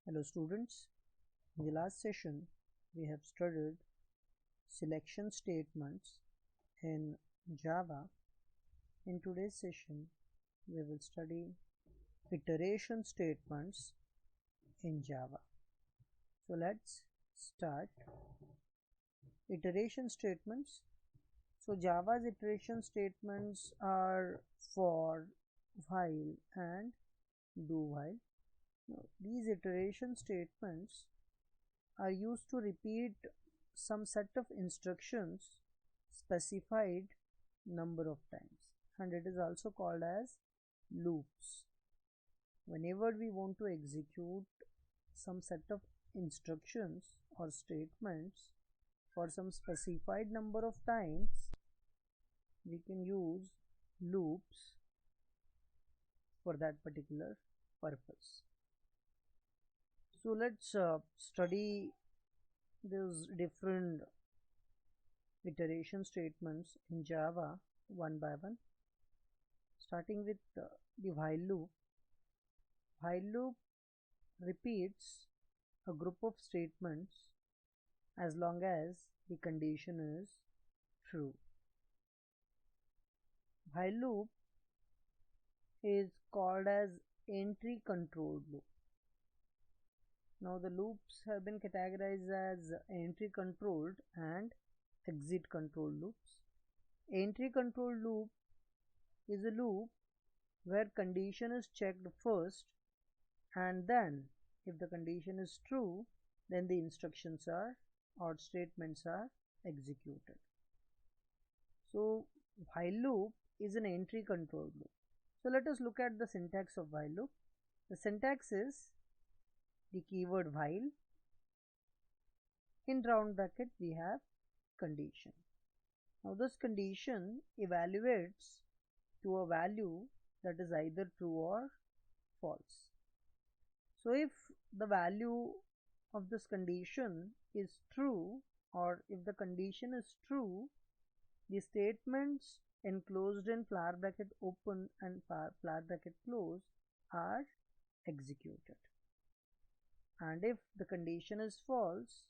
Hello students, in the last session we have studied selection statements in Java. In today's session we will study iteration statements in Java. So let's start. Iteration statements. So Java's iteration statements are for, while and do while. Now, these iteration statements are used to repeat some set of instructions specified number of times, and it is also called as loops. Whenever we want to execute some set of instructions or statements for some specified number of times, we can use loops for that particular purpose. So let's study these different iteration statements in Java one by one, starting with the while loop. While loop repeats a group of statements as long as the condition is true. While loop is called as entry controlled loop. Now the loops have been categorized as entry controlled and exit controlled loops. Entry controlled loop is a loop where condition is checked first, and then if the condition is true, then the instructions are or statements are executed. So while loop is an entry controlled loop. So let us look at the syntax of while loop. The syntax is the keyword while, in round bracket we have condition. Now this condition evaluates to a value that is either true or false. So if the value of this condition is true, or if the condition is true, the statements enclosed in flower bracket open and flower bracket close are executed. And if the condition is false,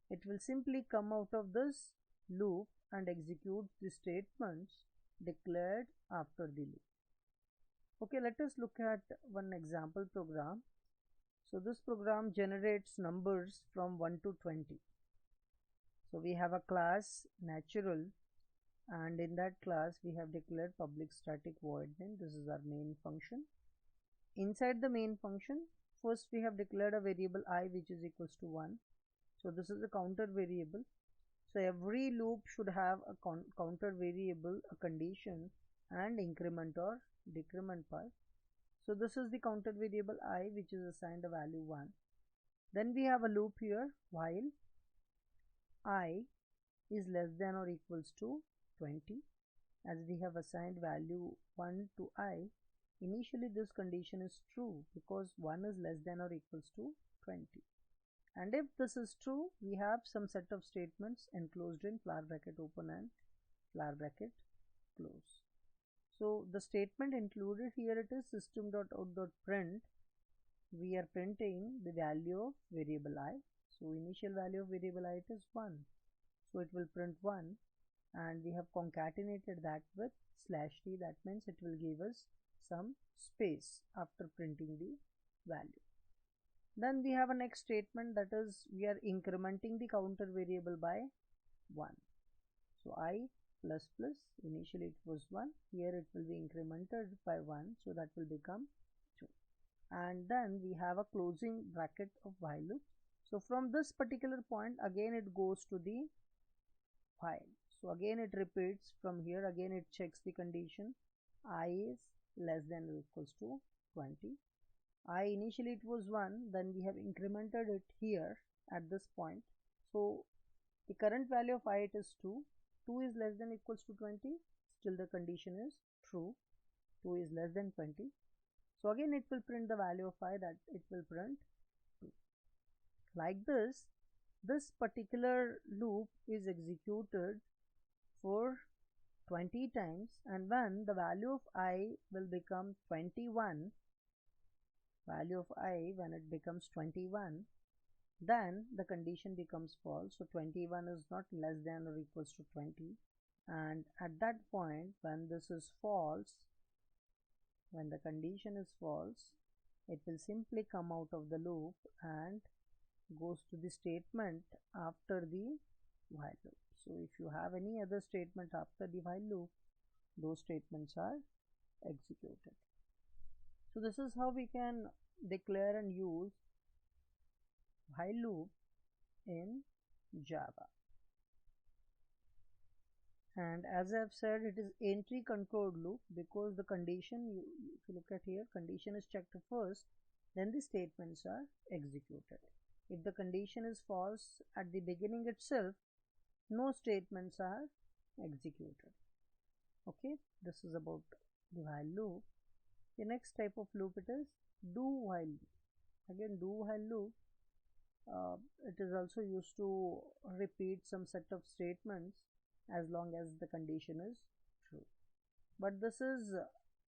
it will simply come out of this loop and execute the statements declared after the loop. Okay, let us look at one example program. So this program generates numbers from 1 to 20. So we have a class natural, and in that class we have declared public static void main. This is our main function. Inside the main function, first we have declared a variable I which is equals to 1. So this is a counter variable. So every loop should have a counter variable, a condition, and increment or decrement part. So this is the counter variable I which is assigned a value 1. Then we have a loop here while I is less than or equals to 20. As we have assigned value 1 to I, initially this condition is true because 1 is less than or equals to 20. And if this is true, we have some set of statements enclosed in flower bracket open and flower bracket close. So the statement included here, it is system.out.print. We are printing the value of variable I. So initial value of variable I, it is 1. So it will print 1, and we have concatenated that with /t. That means it will give us some space after printing the value. Then we have a next statement, that is we are incrementing the counter variable by 1. So I plus plus, initially it was 1, here it will be incremented by 1, so that will become 2. And then we have a closing bracket of while loop. So from this particular point, again it goes to the while. So again it repeats from here, again it checks the condition I is less than or equals to 20. I initially it was 1, then we have incremented it here at this point. So the current value of I, it is 2. 2 is less than or equals to 20, still the condition is true. 2 is less than 20. So again it will print the value of I, that it will print 2. Like this particular loop is executed for 20 times, and when the value of I will become 21, value of I when it becomes 21, then the condition becomes false. So 21 is not less than or equals to 20, and at that point when this is false, when the condition is false, it will simply come out of the loop and goes to the statement after the while loop. So if you have any other statement after the while loop, those statements are executed. So this is how we can declare and use while loop in Java. And as I have said, it is entry controlled loop because the condition, if you look at here, condition is checked first, then the statements are executed. If the condition is false at the beginning itself, no statements are executed. Okay, this is about the while loop. The next type of loop, it is do while loop. Again, do while loop, it is also used to repeat some set of statements as long as the condition is true. But this is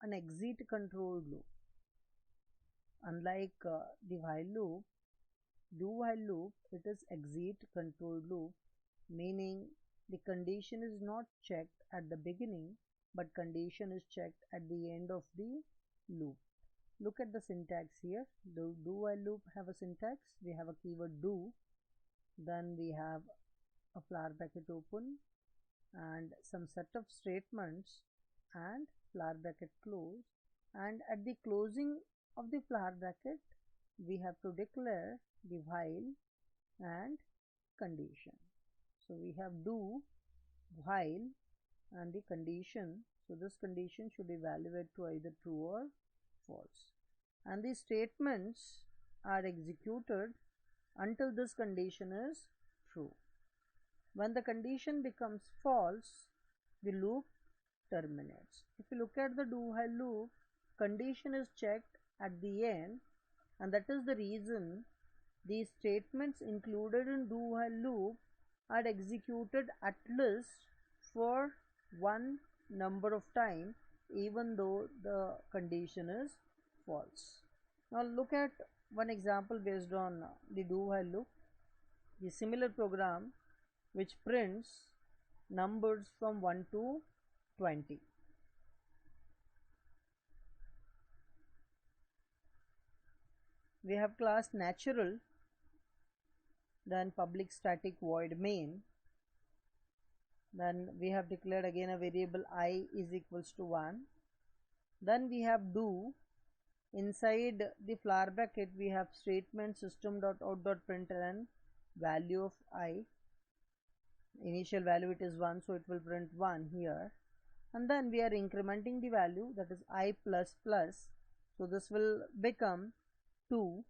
an exit controlled loop. Unlike the while loop, do while loop, it is exit controlled loop, meaning the condition is not checked at the beginning, but condition is checked at the end of the loop. Look at the syntax here. Do while loop have a syntax? We have a keyword do, then we have a flower bracket open and some set of statements and flower bracket close, and at the closing of the flower bracket we have to declare the while and condition. So we have do, while, and the condition. So this condition should evaluate to either true or false, and the statements are executed until this condition is true. When the condition becomes false, the loop terminates. If you look at the do while loop, condition is checked at the end, and that is the reason these statements included in do while loop are executed at least for one number of time, even though the condition is false. Now look at one example based on the do while loop. The similar program which prints numbers from 1 to 20. We have class natural, then public static void main, then we have declared again a variable I is equals to 1, then we have do. Inside the flower bracket we have statement system.out.println value of I. Initial value it is 1, so it will print 1 here, and then we are incrementing the value, that is I plus plus, so this will become 2,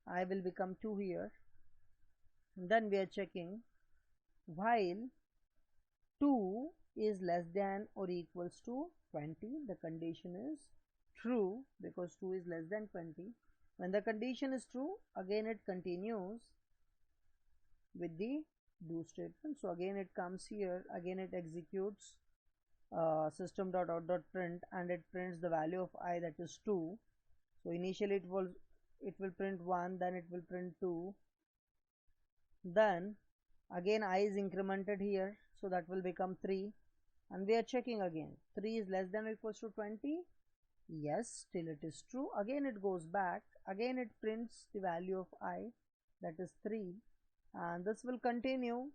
I will become 2 here, and then we are checking while 2 is less than or equals to 20, the condition is true because 2 is less than 20. When the condition is true, again it continues with the do statement. So again it comes here, again it executes system.out.print, and it prints the value of I, that is 2. So initially it will print 1, then it will print 2, then again I is incremented here, so that will become 3, and we are checking again 3 is less than or equals to 20. Yes, still it is true. Again it goes back, again it prints the value of I, that is 3, and this will continue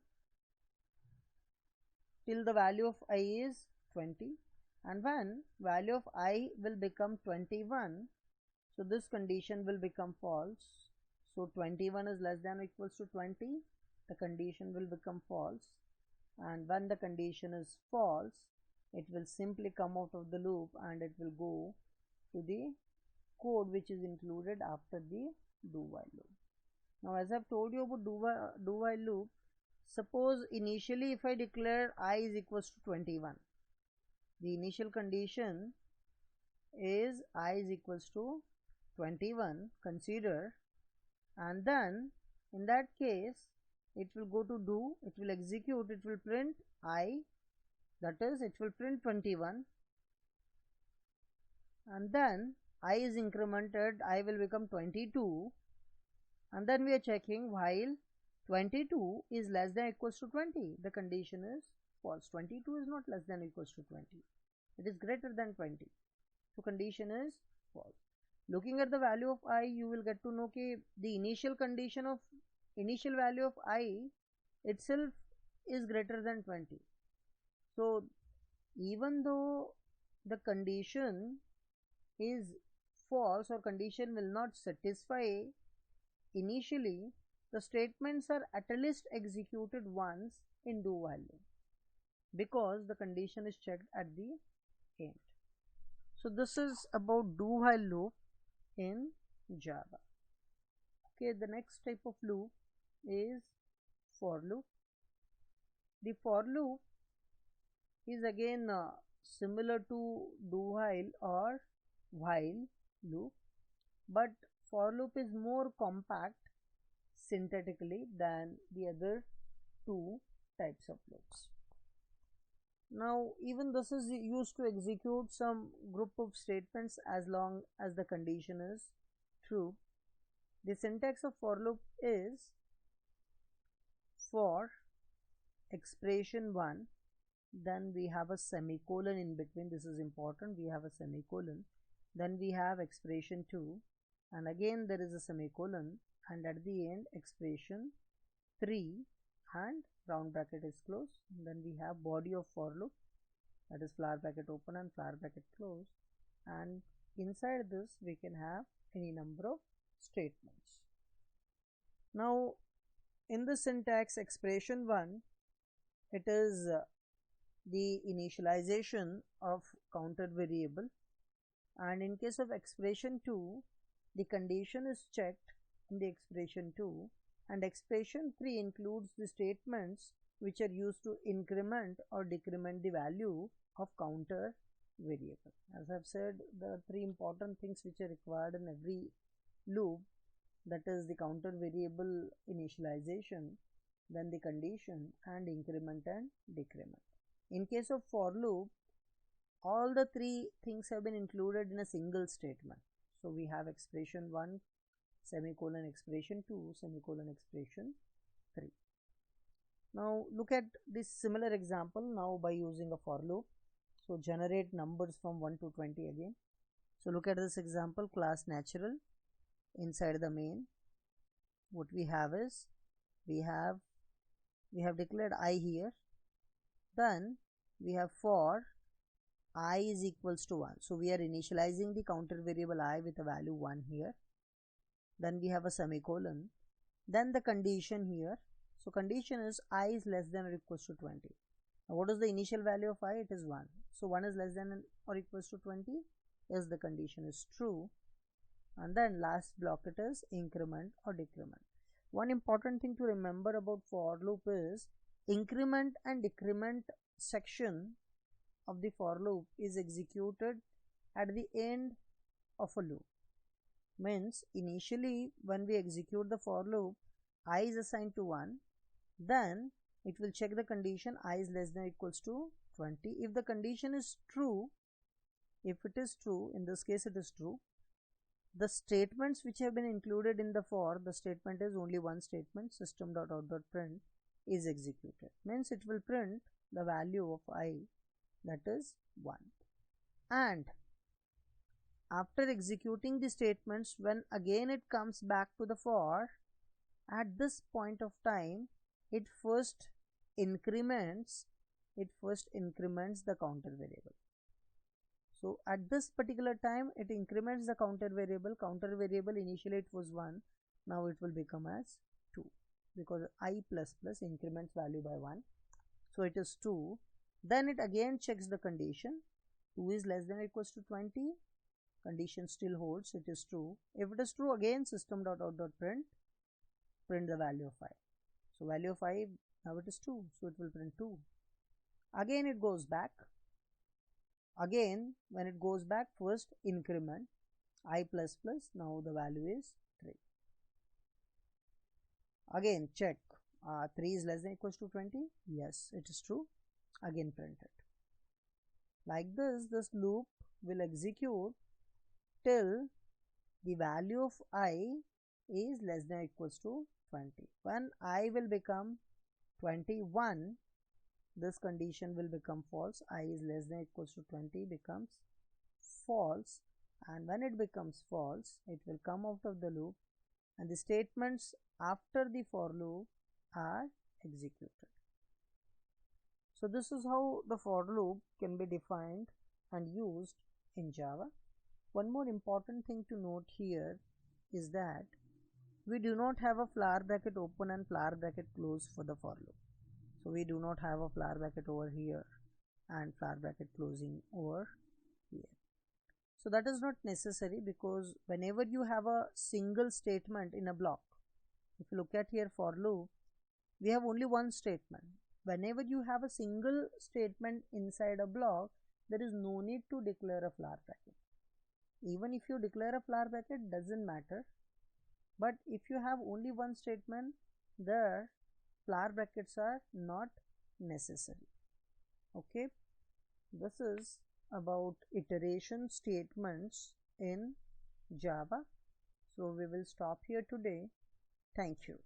till the value of I is 20, and when value of I will become 21, so this condition will become false. So 21 is less than or equals to 20, the condition will become false, and when the condition is false, it will simply come out of the loop and it will go to the code which is included after the do while loop. Now as I have told you about do while loop, suppose initially if I declare I is equals to 21, the initial condition is I is equals to 21, consider, and then in that case it will go to do, it will execute, it will print I, that is it will print 21, and then I is incremented, I will become 22, and then we are checking while 22 is less than or equals to 20, the condition is false. 22 is not less than or equals to 20, it is greater than 20, so condition is false. Looking at the value of I, you will get to know that the initial value of I itself is greater than 20. So even though the condition is false or condition will not satisfy initially, the statements are at least executed once in do while loop because the condition is checked at the end. So this is about do while loop in Java. Okay, the next type of loop is for loop. The for loop is again similar to do while or while loop, but for loop is more compact synthetically than the other two types of loops. Now even this is used to execute some group of statements as long as the condition is true. The syntax of for loop is for expression 1, then we have a semicolon in between, this is important, we have a semicolon, then we have expression 2, and again there is a semicolon, and at the end expression 3 and round bracket is closed, and then we have body of for loop, that is flower bracket open and flower bracket closed, and inside this we can have any number of statements. Now in the syntax expression 1, it is the initialization of counter variable, and in case of expression 2, the condition is checked in the expression 2, and expression 3 includes the statements which are used to increment or decrement the value of counter variable. As I've said, there are three important things which are required in every loop, that is the counter variable initialization, then the condition, and increment and decrement. In case of for loop, all the three things have been included in a single statement. So we have expression 1 semicolon expression 2 semicolon expression 3. Now look at this similar example now by using a for loop. So generate numbers from 1 to 20 again. So look at this example, class natural. Inside the main, what we have is we have declared I here, then we have for I is equals to 1, so we are initializing the counter variable I with a value 1 here, then we have a semicolon, then the condition here. So condition is I is less than or equals to 20. Now what is the initial value of I? It is 1, so 1 is less than or equals to 20. Yes, the condition is true, and then last block it is increment or decrement. One important thing to remember about for loop is increment and decrement section of the for loop is executed at the end of a loop. Means initially when we execute the for loop, I is assigned to 1, then it will check the condition I is less than or equals to 20. If the condition is true, if it is true, in this case it is true, the statements which have been included in the for, the statement is only one statement, system.out.print is executed. Means it will print the value of I, that is 1. And after executing the statements, when again it comes back to the for, at this point of time it first increments the counter variable. So at this particular time it increments the counter variable. Initially it was 1, now it will become as 2 because I plus plus increments value by 1, so it is 2. Then it again checks the condition, 2 is less than or equals to 20, condition still holds, it is true. If it is true, again system.out.print print the value of I. So value of I, now it is 2, so it will print 2. Again it goes back. Again when it goes back, first increment I plus plus, now the value is 3. Again check, 3 is less than or equals to 20, yes it is true, again print it. Like this loop will execute till the value of I is less than or equals to 20. When I will become 21, this condition will become false. I is less than or equals to 20 becomes false, and when it becomes false, it will come out of the loop and the statements after the for loop are executed. So this is how the for loop can be defined and used in Java. One more important thing to note here is that we do not have a flower bracket open and flower bracket close for the for loop. So we do not have a flower bracket over here and flower bracket closing over here. So that is not necessary, because whenever you have a single statement in a block, if you look at here for loop, we have only one statement. Whenever you have a single statement inside a block, there is no need to declare a flower bracket. Even if you declare a flower bracket, doesn't matter. But if you have only one statement, the flower brackets are not necessary. Okay, this is about iteration statements in Java. So we will stop here today. Thank you.